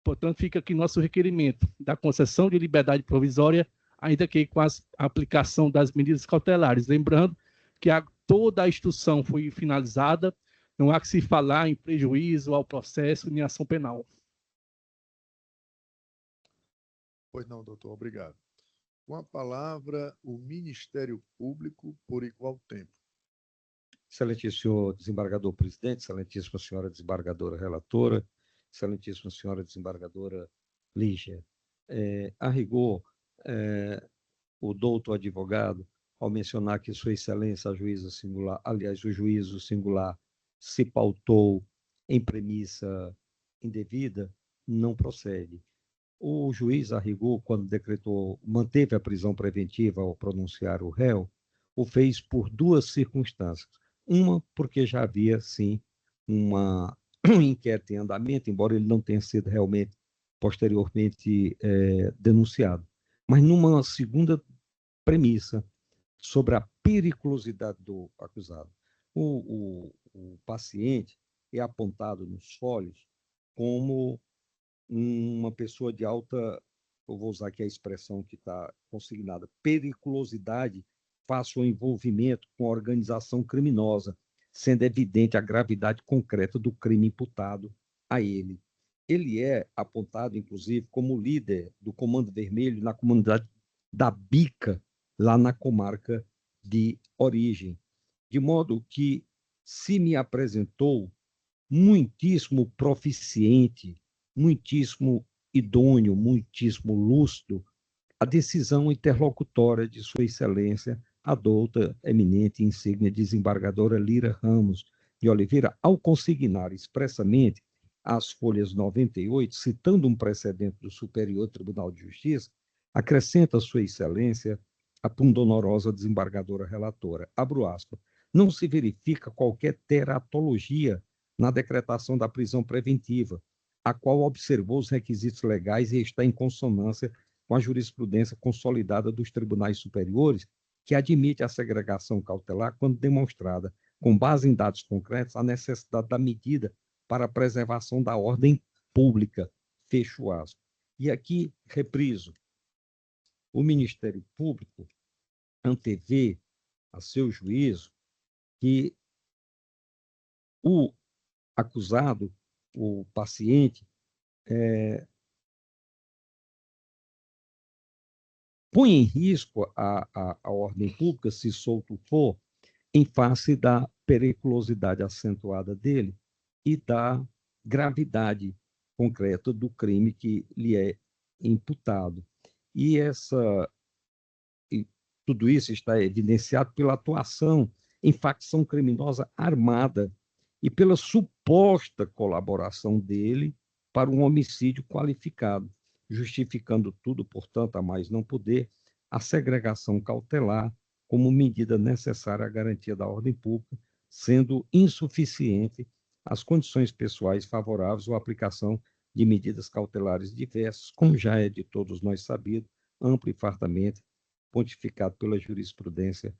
Portanto, fica aqui nosso requerimento da concessão de liberdade provisória, ainda que com a aplicação das medidas cautelares. Lembrando que toda a instrução foi finalizada, não há que se falar em prejuízo ao processo nem ação penal. Pois não, doutor, obrigado. Com a palavra, o Ministério Público por igual tempo. Excelentíssimo senhor desembargador presidente, excelentíssima senhora desembargadora relatora, excelentíssima senhora desembargadora Lígia. A rigor, o doutor advogado, ao mencionar que sua excelência, a juíza singular, aliás, o juízo singular, se pautou em premissa indevida, não procede. O juiz, a rigor, quando decretou, manteve a prisão preventiva ao pronunciar o réu, o fez por 2 circunstâncias. Uma, porque já havia, sim, um inquérito em andamento, embora ele não tenha sido realmente, posteriormente, denunciado. Mas numa segunda premissa, sobre a periculosidade do acusado. O paciente é apontado nos folhos como uma pessoa de alta, eu vou usar aqui a expressão que está consignada, periculosidade face ao envolvimento com a organização criminosa, sendo evidente a gravidade concreta do crime imputado a ele. Ele é apontado, inclusive, como líder do Comando Vermelho na comunidade da Bica, lá na comarca de origem. De modo que se me apresentou muitíssimo proficiente, muitíssimo idôneo, muitíssimo lúcido, a decisão interlocutória de Sua Excelência, a douta, eminente e insígne desembargadora Lira Ramos de Oliveira, ao consignar expressamente às folhas 98, citando um precedente do Superior Tribunal de Justiça, acrescenta Sua Excelência a pundonorosa desembargadora relatora, abro aspas, não se verifica qualquer teratologia na decretação da prisão preventiva, a qual observou os requisitos legais e está em consonância com a jurisprudência consolidada dos tribunais superiores, que admite a segregação cautelar quando demonstrada, com base em dados concretos, a necessidade da medida para a preservação da ordem pública. Fecho aspas. E aqui, repriso, o Ministério Público antevê a seu juízo que o acusado, o paciente, põe em risco a ordem pública, se solto for, em face da periculosidade acentuada dele e da gravidade concreta do crime que lhe é imputado. E tudo isso está evidenciado pela atuação em facção criminosa armada e pela suposta colaboração dele para um homicídio qualificado, justificando tudo, portanto, a mais não poder, a segregação cautelar como medida necessária à garantia da ordem pública, sendo insuficiente as condições pessoais favoráveis à aplicação de medidas cautelares diversas, como já é de todos nós sabido, amplo e fartamente pontificado pela jurisprudência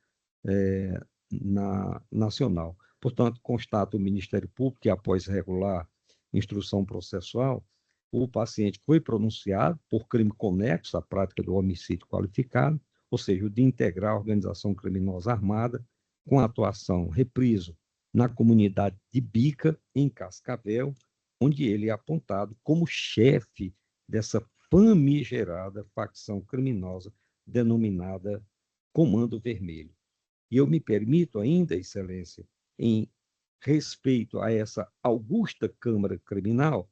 nacional. Portanto, constata o Ministério Público que, após regular instrução processual, o paciente foi pronunciado por crime conexo à prática do homicídio qualificado, ou seja, o de integrar a organização criminosa armada, com atuação, repriso, na comunidade de Bica, em Cascavel, onde ele é apontado como chefe dessa famigerada facção criminosa denominada Comando Vermelho. E eu me permito ainda, Excelência, em respeito a essa augusta Câmara Criminal,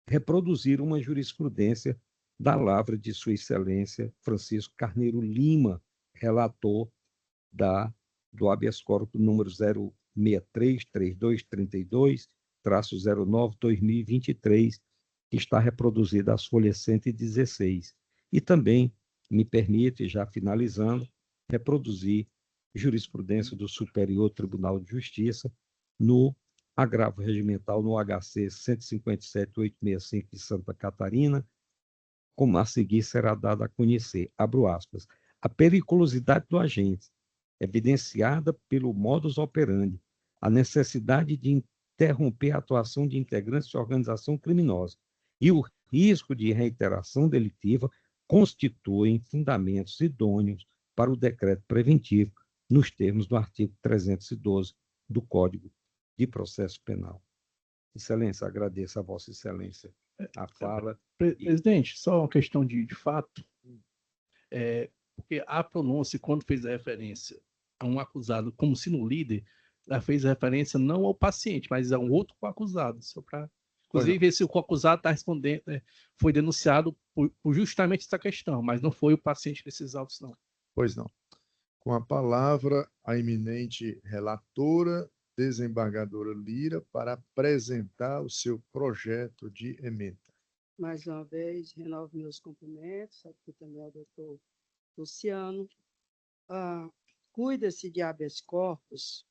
reproduzir uma jurisprudência da lavra de Sua Excelência Francisco Carneiro Lima, relator do habeas corpus número 063-3232-09-2023, que está reproduzida às folhas 116. E também me permite, já finalizando, reproduzir jurisprudência do Superior Tribunal de Justiça no agravo regimental no HC 157.865 de Santa Catarina, como a seguir será dada a conhecer, abro aspas, a periculosidade do agente, evidenciada pelo modus operandi, a necessidade de interromper a atuação de integrantes de organização criminosa e o risco de reiteração delitiva constituem fundamentos idôneos para o decreto preventivo nos termos do artigo 312 do Código de Processo Penal. Excelência, agradeço a Vossa Excelência a fala. Presidente, só uma questão de fato, porque a pronúncia, quando fez a referência a um acusado como sino líder, ela fez referência não ao paciente, mas a um outro coacusado, só para, inclusive, ver se o coacusado está respondendo, foi denunciado por justamente essa questão, mas não foi o paciente desses autos, não. Pois não. Com a palavra, a eminente relatora, desembargadora Lira, para apresentar o seu projeto de emenda. Mais uma vez, renovo meus cumprimentos, aqui também ao doutor Luciano. Cuida-se de habeas corpus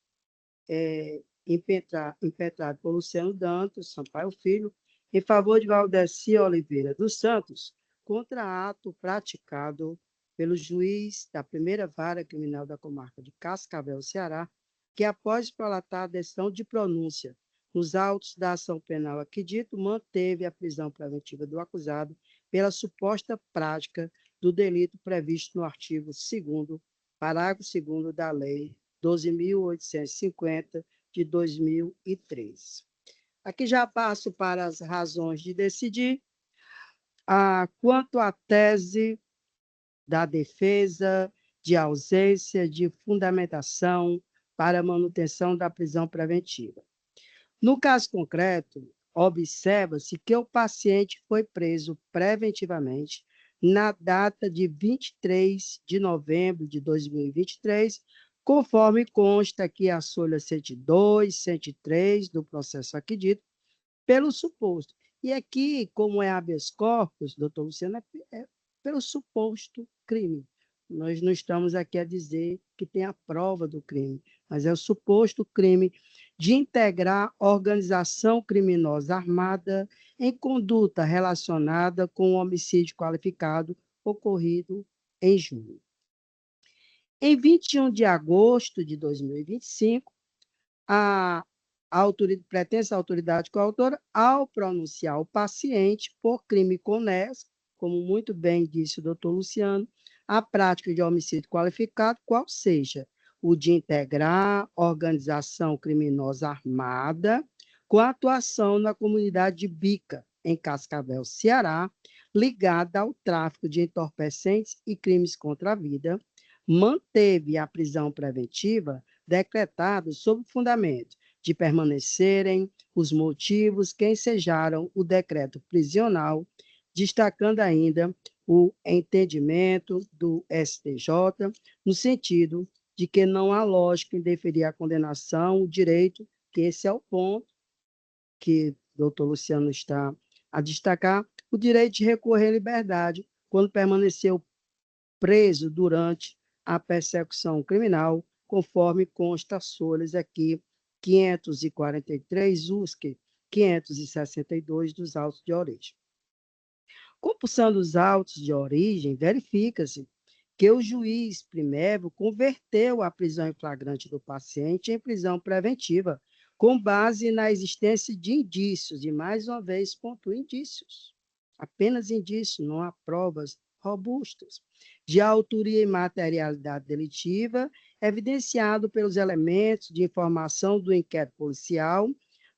impetrado por Luciano Dantas Sampaio Filho, em favor de Valdeci Oliveira dos Santos, contra ato praticado pelo juiz da primeira vara criminal da comarca de Cascavel, Ceará, que, após prolatar a decisão de pronúncia nos autos da ação penal aqui dito, manteve a prisão preventiva do acusado pela suposta prática do delito previsto no artigo 2º, parágrafo 2º da Lei 12.850, de 2003. Aqui já passo para as razões de decidir. Quanto à tese da defesa de ausência de fundamentação para a manutenção da prisão preventiva. No caso concreto, observa-se que o paciente foi preso preventivamente na data de 23 de novembro de 2023, conforme consta aqui as folhas 102, 103 do processo aqui dito, pelo suposto. E aqui, como é habeas corpus, doutor Luciano, é pelo suposto crime. Nós não estamos aqui a dizer que tem a prova do crime, mas é o suposto crime de integrar organização criminosa armada em conduta relacionada com o homicídio qualificado ocorrido em julho. Em 21 de agosto de 2025, a pretensa autoridade coautora, ao pronunciar o paciente por crime conexo, como muito bem disse o doutor Luciano, a prática de homicídio qualificado, qual seja o de integrar organização criminosa armada com atuação na comunidade de Bica, em Cascavel, Ceará, ligada ao tráfico de entorpecentes e crimes contra a vida, manteve a prisão preventiva decretada sob o fundamento de permanecerem os motivos que ensejaram o decreto prisional, destacando ainda o entendimento do STJ, no sentido de que não há lógica em deferir a condenação, o direito, que esse é o ponto que o doutor Luciano está a destacar, o direito de recorrer à liberdade quando permaneceu preso durante a persecução criminal, conforme consta as folhas aqui 543 USC 562 dos autos de origem. Compulsando os autos de origem, verifica-se que o juiz primério converteu a prisão em flagrante do paciente em prisão preventiva, com base na existência de indícios, e mais uma vez pontua indícios, apenas indícios, não há provas robustas, de autoria e materialidade delitiva, evidenciado pelos elementos de informação do inquérito policial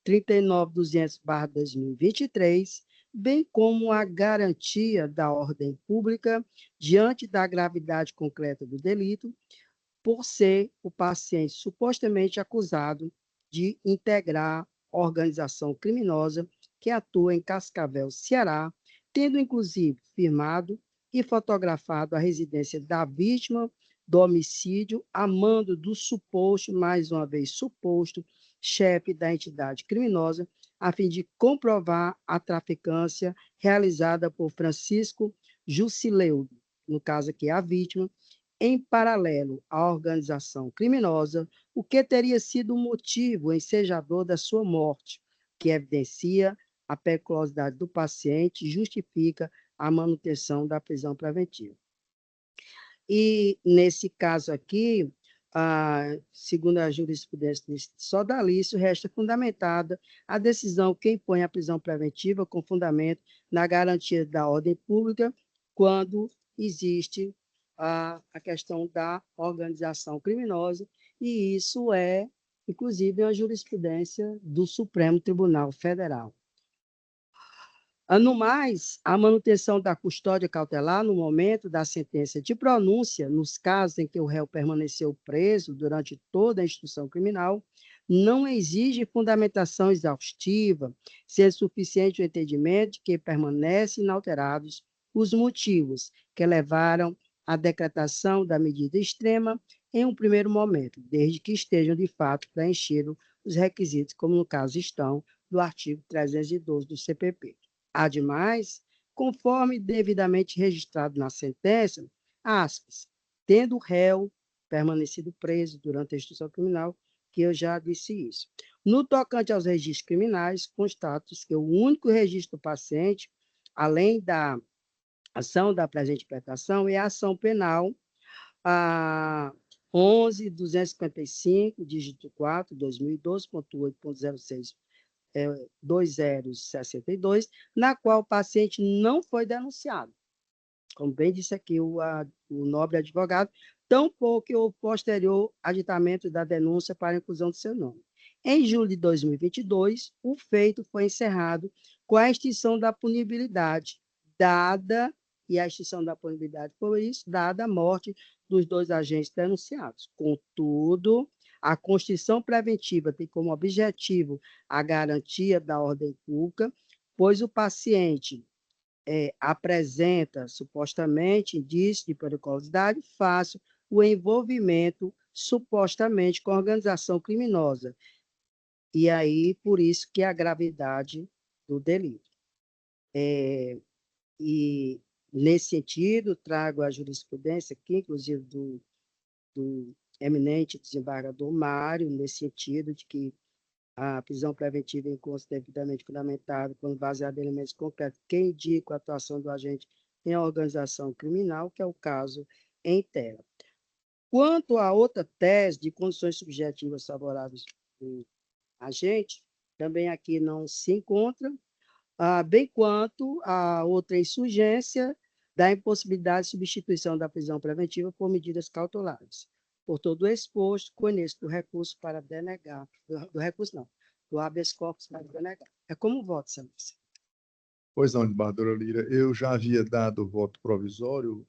39.200/2023, bem como a garantia da ordem pública diante da gravidade concreta do delito, por ser o paciente supostamente acusado de integrar organização criminosa que atua em Cascavel, Ceará, tendo inclusive firmado e fotografado a residência da vítima do homicídio a mando do suposto, mais uma vez suposto, chefe da entidade criminosa, a fim de comprovar a traficância realizada por Francisco Jusileudo, no caso aqui a vítima, em paralelo à organização criminosa, o que teria sido o motivo ensejador da sua morte, que evidencia a periculosidade do paciente e justifica a manutenção da prisão preventiva. E, nesse caso aqui, segundo a jurisprudência desse sodalício, resta fundamentada a decisão que impõe a prisão preventiva com fundamento na garantia da ordem pública quando existe a questão da organização criminosa, e isso é, inclusive, a jurisprudência do Supremo Tribunal Federal. No mais, a manutenção da custódia cautelar no momento da sentença de pronúncia, nos casos em que o réu permaneceu preso durante toda a instrução criminal, não exige fundamentação exaustiva, se é suficiente o entendimento de que permanecem inalterados os motivos que levaram à decretação da medida extrema em um primeiro momento, desde que estejam de fato preenchidos os requisitos, como no caso estão do artigo 312 do CPP. Ademais, conforme devidamente registrado na sentença, aspas, tendo o réu permanecido preso durante a instrução criminal, que eu já disse isso. No tocante aos registros criminais, constato-se que o único registro do paciente, além da ação da presente interpretação, é a ação penal 11.255, dígito 4, 2012.8.06, 2062, na qual o paciente não foi denunciado. Como bem disse aqui o nobre advogado, tampouco o posterior aditamento da denúncia para a inclusão do seu nome. Em julho de 2022, o feito foi encerrado com a extinção da punibilidade, e a extinção da punibilidade foi isso, dada a morte dos dois agentes denunciados. Contudo, a Constituição Preventiva tem como objetivo a garantia da ordem pública, pois o paciente apresenta, supostamente, indício de periculosidade fácil, o envolvimento, supostamente, com a organização criminosa. E aí, por isso que a gravidade do delito. E, nesse sentido, trago a jurisprudência aqui, inclusive do eminente desembargador Mário, nesse sentido de que a prisão preventiva em curso devidamente fundamentada, quando baseada em elementos concretos que indicam a atuação do agente em organização criminal, que é o caso em tela. Quanto à outra tese de condições subjetivas favoráveis do agente, também aqui não se encontra, bem quanto a outra insurgência da impossibilidade de substituição da prisão preventiva por medidas cautelares. Por todo o exposto, conheço do recurso para denegar, do habeas corpus para denegar. É como voto, Excelência. Pois não, desembargadora Lira, eu já havia dado o voto provisório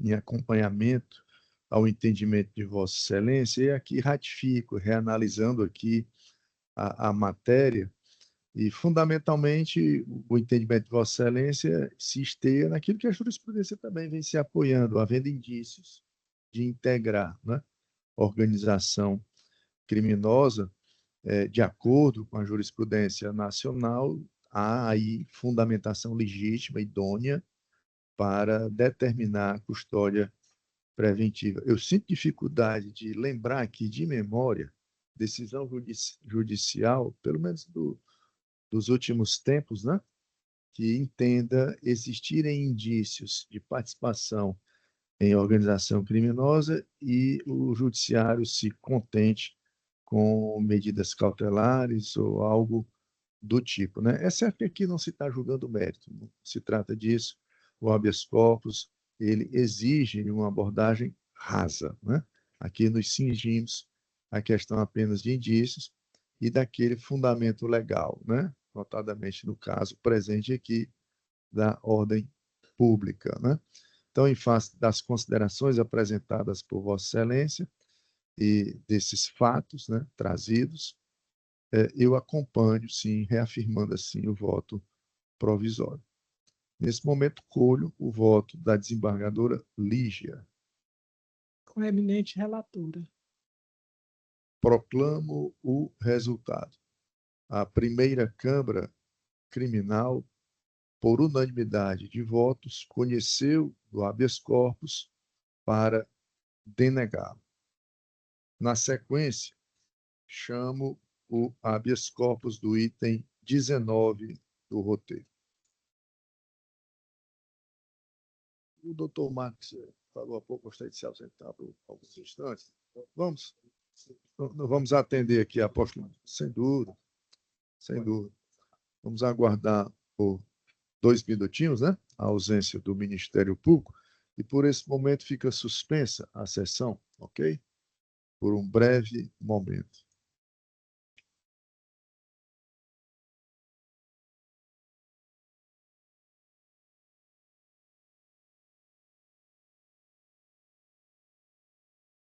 em acompanhamento ao entendimento de Vossa Excelência, e aqui ratifico, reanalisando aqui a matéria, e fundamentalmente o entendimento de Vossa Excelência se esteia naquilo que a jurisprudência também vem se apoiando, havendo indícios de integrar, né, organização criminosa, de acordo com a jurisprudência nacional, há aí fundamentação legítima, idônea, para determinar a custódia preventiva. Eu sinto dificuldade de lembrar aqui de memória decisão judicial, pelo menos dos últimos tempos, né, que entenda existirem indícios de participação em organização criminosa e o judiciário se contente com medidas cautelares ou algo do tipo, né? É certo que aqui não se está julgando o mérito, não se trata disso. O habeas corpus, ele exige uma abordagem rasa, né? Aqui nos cingimos a questão apenas de indícios e daquele fundamento legal, né? Notadamente no caso presente aqui da ordem pública, né? Então, em face das considerações apresentadas por Vossa Excelência e desses fatos, né, trazidos, eu acompanho, sim, reafirmando assim o voto provisório. Nesse momento, colho o voto da desembargadora Lígia. Com a eminente relatora. Proclamo o resultado. A primeira Câmara Criminal, por unanimidade de votos, conheceu do habeas corpus para denegá-lo. Na sequência, chamo o habeas corpus do item 19 do roteiro. O doutor Marcos falou há pouco, gostaria de se ausentar por alguns instantes. Vamos atender aqui a apóstolo, sem dúvida, sem dúvida. Vamos aguardar por 2 minutinhos, né? A ausência do Ministério Público, e por esse momento fica suspensa a sessão, ok? Por um breve momento.